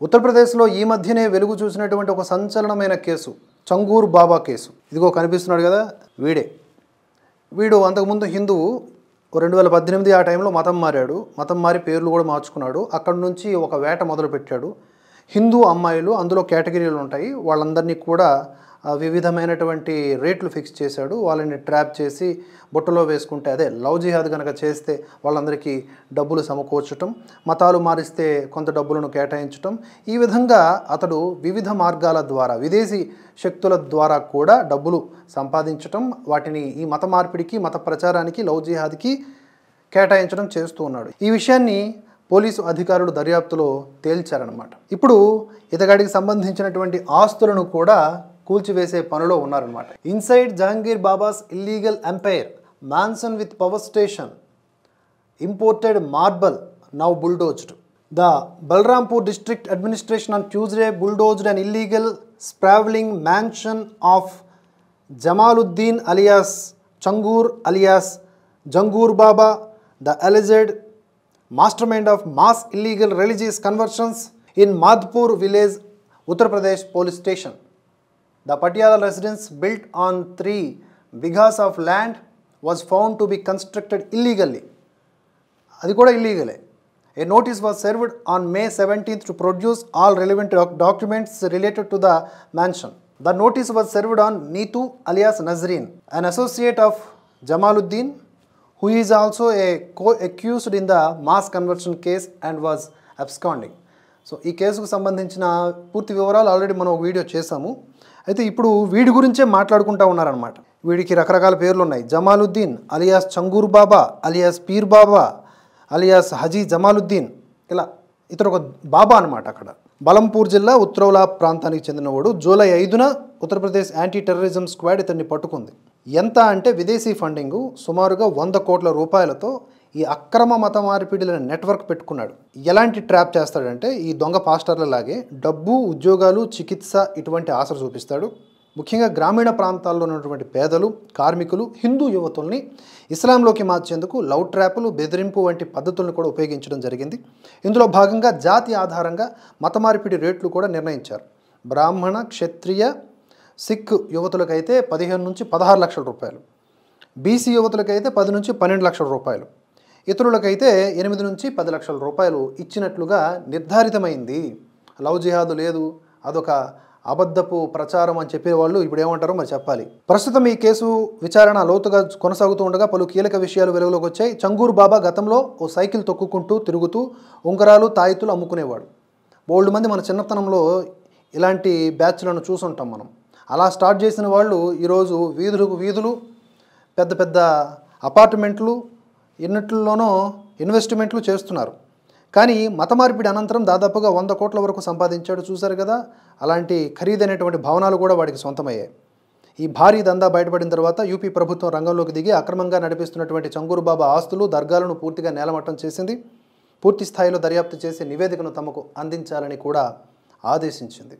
ఉత్తరప్రదేశ్లో ఈ మధ్యనే వెలుగు చూసినటువంటి ఒక సంచలనమైన కేసు చంగూర్ బాబా కేసు. ఇదిగో కనిపిస్తున్నాడు కదా, వీడు అంతకుముందు హిందువు. 2018 ఆ టైంలో మతం మారాడు. మతం మారి పేర్లు కూడా మార్చుకున్నాడు. అక్కడి నుంచి ఒక వేట మొదలుపెట్టాడు. హిందూ అమ్మాయిలు అందులో కేటగిరీలు ఉంటాయి, వాళ్ళందరినీ కూడా వివిధమైనటువంటి రేట్లు ఫిక్స్ చేశాడు. వాళ్ళని ట్రాప్ చేసి బుట్టలో వేసుకుంటే, అదే లవ్ జిహాద్ కనుక చేస్తే వాళ్ళందరికీ డబ్బులు సమకూర్చటం, మతాలు మారిస్తే కొంత డబ్బులను కేటాయించటం, ఈ విధంగా అతడు వివిధ మార్గాల ద్వారా విదేశీ శక్తుల ద్వారా కూడా డబ్బులు సంపాదించటం, వాటిని ఈ మత మార్పిడికి, మత ప్రచారానికి, లవ్ జిహాద్కి కేటాయించడం చేస్తూ ఉన్నాడు. ఈ విషయాన్ని పోలీసు అధికారులు దర్యాప్తులో తేల్చారనమాట. ఇప్పుడు ఇతగాడికి సంబంధించినటువంటి ఆస్తులను కూడా కూల్చివేసే పనిలో ఉన్నారనమాట. Inside Jahangir Baba's illegal empire, mansion with power station, imported marble now bulldozed. The Balrampur district administration on Tuesday bulldozed an illegal sprawling mansion of Jamaluddin alias Changur alias Jangur Baba, the alleged mastermind of mass illegal religious conversions in Madhpur village, Uttar Pradesh police station. The Patiala residence, built on 3 bighas of land, was found to be constructed illegally. Adi kuda illegale. A notice was served on May 17th to produce all relevant documents related to the mansion. The notice was served on Neetu alias Nazreen, an associate of Jamaluddin, who is also a co-accused in the mass conversion case and was absconding. So ఈ కేసుకు సంబంధించిన పూర్తి వివరాలు already మనం ఒక video చేసాము. అయితే ఇప్పుడు వీడి గురించే మాట్లాడుకుంటూ ఉన్నారనమాట. వీడికి రకరకాల పేర్లు ఉన్నాయి. జమాలుద్దీన్ అలియాస్ చంగూర్ బాబా, అలియాస్ పీర్ బాబా, అలియాస్ హజీ జమాలుద్దీన్, ఇలా ఇతడు ఒక బాబా అనమాట. అక్కడ బలంపూర్ జిల్లా ఉత్రౌలా ప్రాంతానికి చెందినవాడు. జూలై 5న ఉత్తరప్రదేశ్ యాంటీ టెర్రరిజం స్క్వాడ్ ఇతన్ని పట్టుకుంది. ఎంత అంటే విదేశీ ఫండింగు సుమారుగా 100 కోట్ల రూపాయలతో ఈ అక్రమ మత మార్పిడిల నెట్వర్క్ పెట్టుకున్నాడు. ఎలాంటి ట్రాప్ చేస్తాడంటే, ఈ దొంగ పాస్టర్లలాగే డబ్బు, ఉద్యోగాలు, చికిత్స ఇటువంటి ఆశలు చూపిస్తాడు. ముఖ్యంగా గ్రామీణ ప్రాంతాల్లో ఉన్నటువంటి పేదలు, కార్మికులు, హిందూ యువతుల్ని ఇస్లాంలోకి మార్చేందుకు లవ్ ట్రాపులు, బెదిరింపు వంటి పద్ధతులను కూడా ఉపయోగించడం జరిగింది. ఇందులో భాగంగా జాతి ఆధారంగా మత మార్పిడి రేట్లు కూడా నిర్ణయించారు. బ్రాహ్మణ, క్షత్రియ, సిక్ యువతులకైతే 15 నుంచి 16 లక్షల రూపాయలు, బీసీ యువతులకైతే 10 నుంచి 12 లక్షల రూపాయలు, ఇతరులకైతే 8 నుంచి 10 లక్షల రూపాయలు ఇచ్చినట్లుగా నిర్ధారితమైంది. లవ్ జిహాద్ లేదు, అదొక అబద్ధపు ప్రచారం అని చెప్పేవాళ్ళు ఇప్పుడు ఏమంటారో మరి చెప్పాలి. ప్రస్తుతం ఈ కేసు విచారణ లోతుగా కొనసాగుతూ ఉండగా పలు కీలక విషయాలు వెలుగులోకి వచ్చాయి. చంగూర్ బాబా గతంలో ఓ సైకిల్ తొక్కుకుంటూ తిరుగుతూ ఉంగరాలు, తాయితులు అమ్ముకునేవాడు. బోల్డ్ మంది మన చిన్నతనంలో ఇలాంటి బ్యాచ్లను చూసుంటాం మనం. అలా స్టార్ట్ చేసిన వాళ్ళు ఈరోజు వీధులు, పెద్ద పెద్ద అపార్ట్మెంట్లు, ఎన్నిటిలోనో ఇన్వెస్ట్మెంట్లు చేస్తున్నారు. కానీ మత మార్పిడి అనంతరం దాదాపుగా 100 కోట్ల వరకు సంపాదించాడు. చూశారు కదా, అలాంటి ఖరీదైనటువంటి భవనాలు కూడా వాడికి సొంతమయ్యాయి. ఈ భారీ దందా బయటపడిన తర్వాత యూపీ ప్రభుత్వం రంగంలోకి దిగి అక్రమంగా నడిపిస్తున్నటువంటి చంగూర్ బాబా ఆస్తులు, దర్గాలను పూర్తిగా నేలమట్టం చేసింది. పూర్తి స్థాయిలో దర్యాప్తు చేసి నివేదికను తమకు అందించాలని కూడా ఆదేశించింది.